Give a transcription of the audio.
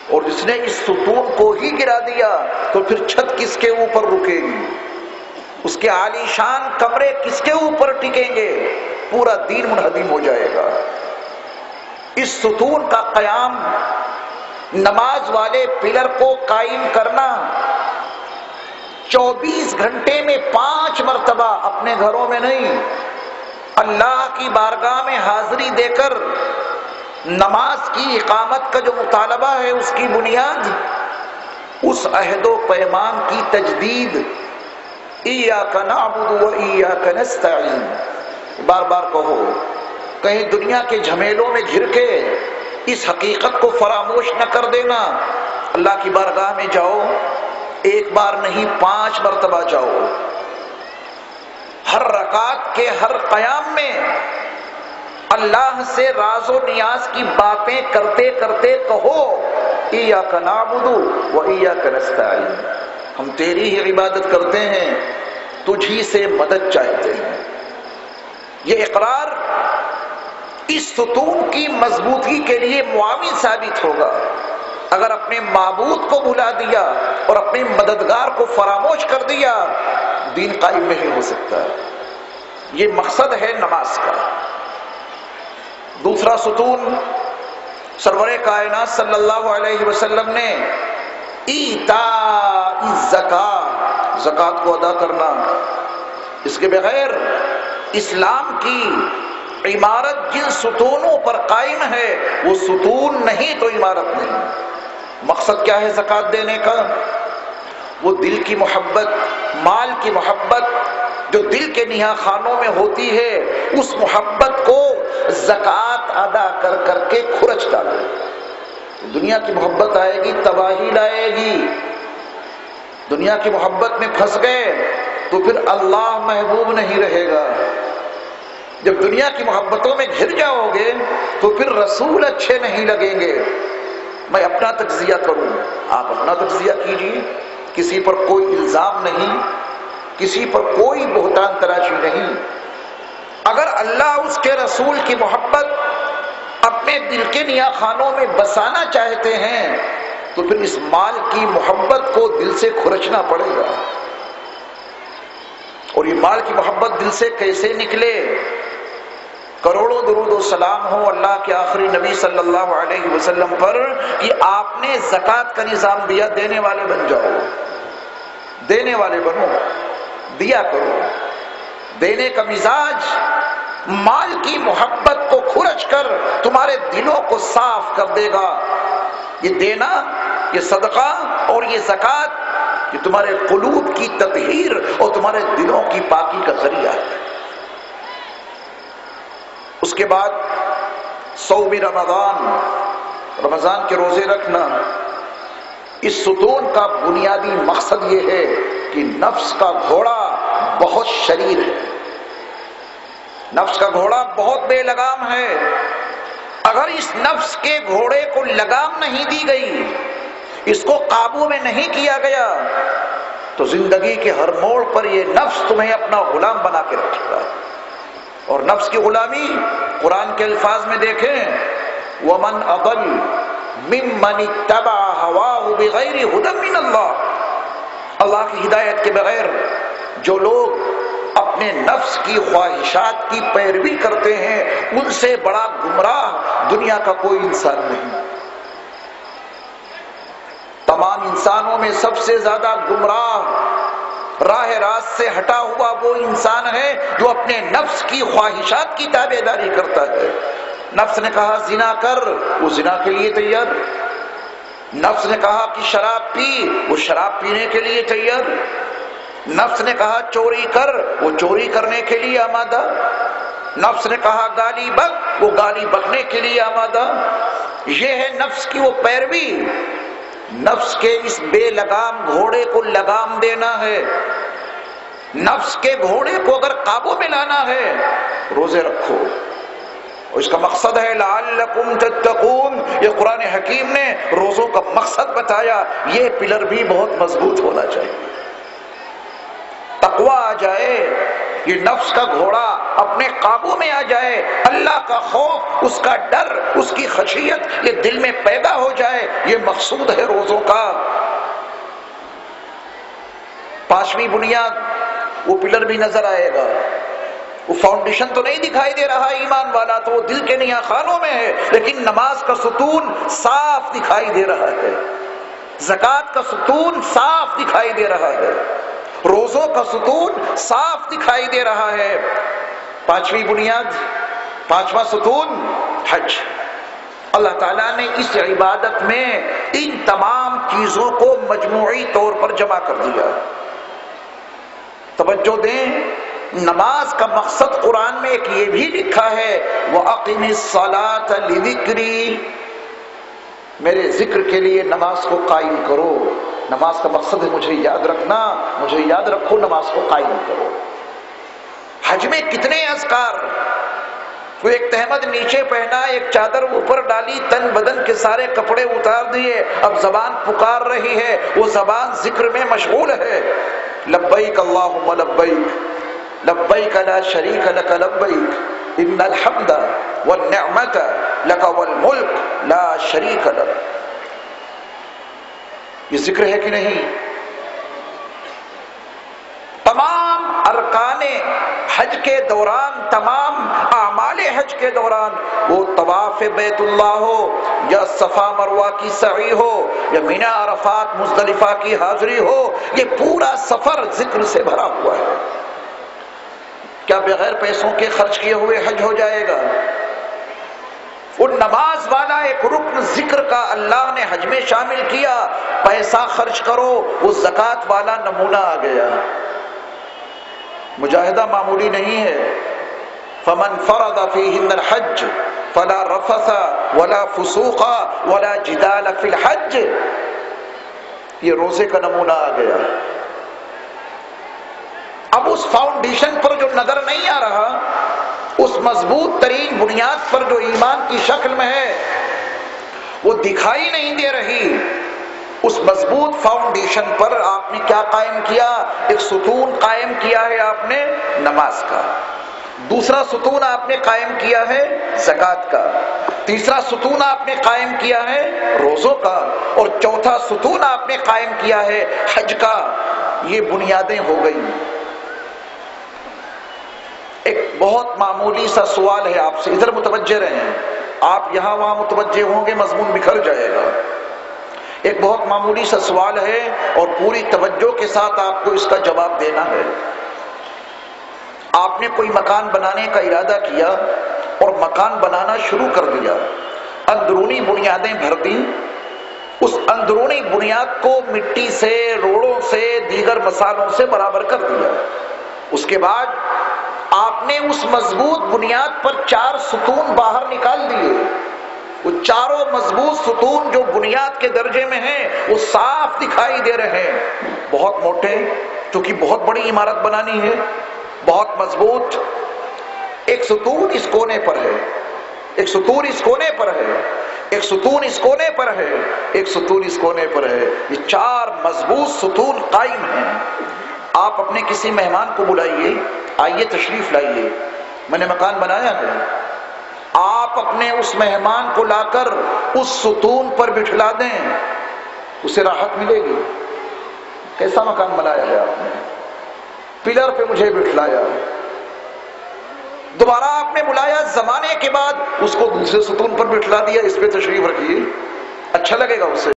اور جس نے اس ستون کو ہی گرا دیا تو پھر چھت کس کے اوپر رکے گی؟ اس کے عالی شان کمرے کس کے اوپر ٹکیں گے؟ پورا دین منہدم ہو جائے گا۔ اس ستون کا قیام، نماز والے پلر کو قائم کرنا، 24 گھنٹے میں 5 مرتبہ، اپنے گھروں میں نہیں، اللہ کی بارگاہ میں حاضری دے کر نماز کی اقامت کا جو مطالبہ ہے، اس کی بنیاد اس عہد و پیمان کی تجدید، ایاک نعبد و ایاک نستعین، بار بار کہو، کہیں دنیا کے جھمیلوں میں گھر کے اس حقیقت کو فراموش نہ کر دینا۔ اللہ کی بارگاہ میں جاؤ، ایک بار نہیں 5 مرتبہ جاؤ، ہر رکعت کے ہر قیام میں اللہ سے راز و نیاز کی باتیں کرتے کرتے کہو، ایاک نعبد و ایاک نستعین، ہم تیری ہی عبادت کرتے ہیں، تجھ ہی سے مدد چاہتے ہیں۔ یہ اقرار اس ستون کی مضبوطی کے لیے معاون ثابت ہوگا۔ اگر اپنے معبود کو بھلا دیا اور اپنے مددگار کو فراموش کر دیا، دین قائم نہیں ہو سکتا۔ یہ مقصد ہے نماز کا۔ دوسرا ستون، سرور کائنات صلی اللہ علیہ وسلم نے ایتاء الزکاۃ، زکوٰۃ کو ادا کرنا، اس کے بغیر اسلام کی عمارت جن ستونوں پر قائم ہے وہ ستون نہیں تو عمارت نہیں۔ مقصد کیا ہے زکوٰۃ دینے کا؟ وہ دل کی محبت، مال کی محبت جو دل کے نہا خانوں میں ہوتی ہے، اس محبت کو زکوٰۃ ادا کر کر کے کھرچ ڈالے۔ دنیا کی محبت آئے گی، تباہی لائے گی۔ دنیا کی محبت میں پھنس گئے تو پھر اللہ محبوب نہیں رہے گا۔ جب دنیا کی محبتوں میں گھر جاؤ گے تو پھر رسول اچھے نہیں لگیں گے۔ میں اپنا تجزیہ کروں، آپ اپنا تجزیہ کیجیے، کسی پر کوئی الزام نہیں، کسی پر کوئی بہتان تراشی نہیں۔ اگر اللہ اس کے رسول کی محبت اپنے دل کے نیا خانوں میں بسانا چاہتے ہیں تو پھر اس مال کی محبت کو دل سے کھرچنا پڑے گا۔ اور یہ مال کی محبت دل سے کیسے نکلے؟ کروڑوں درود و سلام ہو اللہ کے آخری نبی صلی اللہ علیہ وسلم پر کہ آپ نے زکوٰۃ کا نظام دیا، دینے والے بن جاؤ، دینے والے بنو، دیا کرو۔ دینے کا مزاج مال کی محبت کو کھرچ کر تمہارے دلوں کو صاف کر دے گا۔ یہ دینا، یہ صدقہ اور یہ زکوٰۃ، یہ تمہارے قلوب کی تطہیر اور تمہارے دلوں کی پاکی کا ذریعہ ہے۔ اس کے بعد صوم رمضان، رمضان کے روزے رکھنا۔ اس ستون کا بنیادی مقصد یہ ہے کہ نفس کا گھوڑا بہت شریر ہے، نفس کا گھوڑا بہت بے لگام ہے۔ اگر اس نفس کے گھوڑے کو لگام نہیں دی گئی، اس کو قابو میں نہیں کیا گیا، تو زندگی کے ہر موڑ پر یہ نفس تمہیں اپنا غلام بنا کے رکھے گا۔ اور نفس کی غلامی قرآن کے الفاظ میں دیکھیں، وَمَنْ أَضَلُّ مِمَّنِ اتَّبَعَ هَوَاهُ بِغَيْرِ هُدًى مِّنَ اللَّهِ، اللہ کی ہدایت کے بغیر جو لوگ اپنے نفس کی خواہشات کی پیروی کرتے ہیں، ان سے بڑا گمراہ دنیا کا کوئی انسان نہیں۔ تمام انسانوں میں سب سے زیادہ گمراہ، راہ راست سے ہٹا ہوا وہ انسان ہے جو اپنے نفس کی خواہشات کی تابعداری کرتا ہے۔ نفس نے کہا زنا کر، وہ زنا کے لیے تیار۔ نفس نے کہا کہ شراب پی، وہ شراب پینے کے لیے تیار۔ نفس نے کہا چوری کر، وہ چوری کرنے کے لیے آمادہ۔ نفس نے کہا گالی بک، وہ گالی بکنے کے لیے آمادہ۔ یہ ہے نفس کی وہ پیروی۔ نفس کے اس بے لگام گھوڑے کو لگام دینا ہے۔ نفس کے گھوڑے کو اگر قابو میں لانا ہے، روزے رکھو۔ اور اس کا مقصد ہے لعلکم تتقون، یہ قرآن حکیم نے روزوں کا مقصد بتایا۔ یہ پلر بھی بہت مضبوط ہونا چاہیے، تقویٰ آ جائے، یہ نفس کا گھوڑا اپنے قابو میں آ جائے، اللہ کا خوف، اس کا ڈر، اس کی خشیت یہ دل میں پیدا ہو جائے، یہ مقصود ہے روزوں کا۔ پانچویں بنیاد، وہ پلر بھی نظر آئے گا، وہ فاؤنڈیشن تو نہیں دکھائی دے رہا، ایمان والا تو وہ دل کے نیا خانوں میں ہے، لیکن نماز کا ستون صاف دکھائی دے رہا ہے، زکوٰۃ کا ستون صاف دکھائی دے رہا ہے، روزوں کا ستون صاف دکھائی دے رہا ہے۔ پانچویں بنیاد، پانچواں ستون حج۔ اللہ تعالیٰ نے اس عبادت میں ان تمام چیزوں کو مجموعی طور پر جمع کر دیا۔ توجہ دیں، نماز کا مقصد قرآن میں ایک یہ بھی لکھا ہے وَأَقِمِ الصَّلَاةَ لِذِكْرِي، میرے ذکر کے لیے نماز کو قائم کرو۔ نماز کا مقصد ہے مجھے یاد رکھنا، مجھے یاد رکھو، نماز کو قائم کرو۔ حج میں کتنے اذکار، وہ ایک تہمد نیچے پہنا، ایک چادر اوپر ڈالی، تن بدن کے سارے کپڑے اتار دیے، اب زبان پکار رہی ہے، وہ زبان ذکر میں مشغول ہے۔ لبیک اللہم لبیک، لبیک لا شریک لک لبیک، ان الحمد والنعمت لک والملک لا شریک لک۔ یہ ذکر ہے کہ نہیں؟ تمام ارکان حج کے دوران، تمام اعمال حج کے دوران، وہ طواف بیت اللہ ہو یا صفا مروہ کی سعی ہو یا منی عرفات مزدلفہ کی حاضری ہو، یہ پورا سفر ذکر سے بھرا ہوا ہے۔ کیا بغیر پیسوں کے خرچ کیے ہوئے حج ہو جائے گا؟ وہ نماز والا ایک رکن ذکر کا اللہ نے حج میں شامل کیا، پیسہ خرچ کرو، وہ زکوٰۃ والا نمونہ آ گیا۔ مجاہدہ معمولی نہیں ہے۔ فمن فرض فیہن الحج فلا رفث ولا فسوق ولا جدال فی الحج، یہ روزے کا نمونہ آ گیا۔ اب اس فاؤنڈیشن پر جو نظر نہیں آ رہا، اس مضبوط ترین بنیاد پر جو ایمان کی شکل میں ہے، وہ دکھائی نہیں دے رہی، اس مضبوط فاؤنڈیشن پر آپ نے کیا قائم کیا؟ ایک ستون قائم کیا ہے آپ نے نماز کا، دوسرا ستون آپ نے قائم کیا ہے زکوٰۃ کا، تیسرا ستون آپ نے قائم کیا ہے روزوں کا، اور چوتھا ستون آپ نے قائم کیا ہے حج کا۔ یہ بنیادیں ہو گئی۔ ایک بہت معمولی سا سوال ہے آپ سے، ادھر متوجہ رہیں، آپ یہاں وہاں متوجہ ہوں گے مضمون بکھر جائے گا۔ ایک بہت معمولی سا سوال ہے اور پوری توجہ کے ساتھ آپ کو اس کا جواب دینا ہے۔ آپ نے کوئی مکان بنانے کا ارادہ کیا اور مکان بنانا شروع کر دیا، اندرونی بنیادیں بھر دیں، اس اندرونی بنیاد کو مٹی سے، روڑوں سے، دیگر مسالوں سے برابر کر دیا۔ اس کے بعد آپ نے اس مضبوط بنیاد پر 4 ستون باہر نکال دیے۔ وہ چاروں مضبوط ستون جو بنیاد کے درجے میں ہیں وہ صاف دکھائی دے رہے ہیں، بہت موٹے، کیونکہ بہت بڑی عمارت بنانی ہے، بہت مضبوط۔ ایک ستون اس کونے پر ہے، ایک ستون اس کونے پر ہے، ایک ستون اس کونے پر ہے، ایک ستون اس کونے پر ہے، یہ 4 مضبوط ستون قائم ہیں۔ آپ اپنے کسی مہمان کو بلائیے، آئیے تشریف لائیے، میں نے مکان بنایا ہے، آپ اپنے اس مہمان کو لا کر اس ستون پر بٹھلا دیں، اسے راحت ملے گی۔ کیسا مکان بنایا ہے آپ نے؟ پلر پہ مجھے بٹھلایا، دوبارہ آپ نے بلایا، زمانے کے بعد اس کو دوسرے ستون پر بٹھلا دیا، اس پہ تشریف رکھیے، اچھا لگے گا اسے؟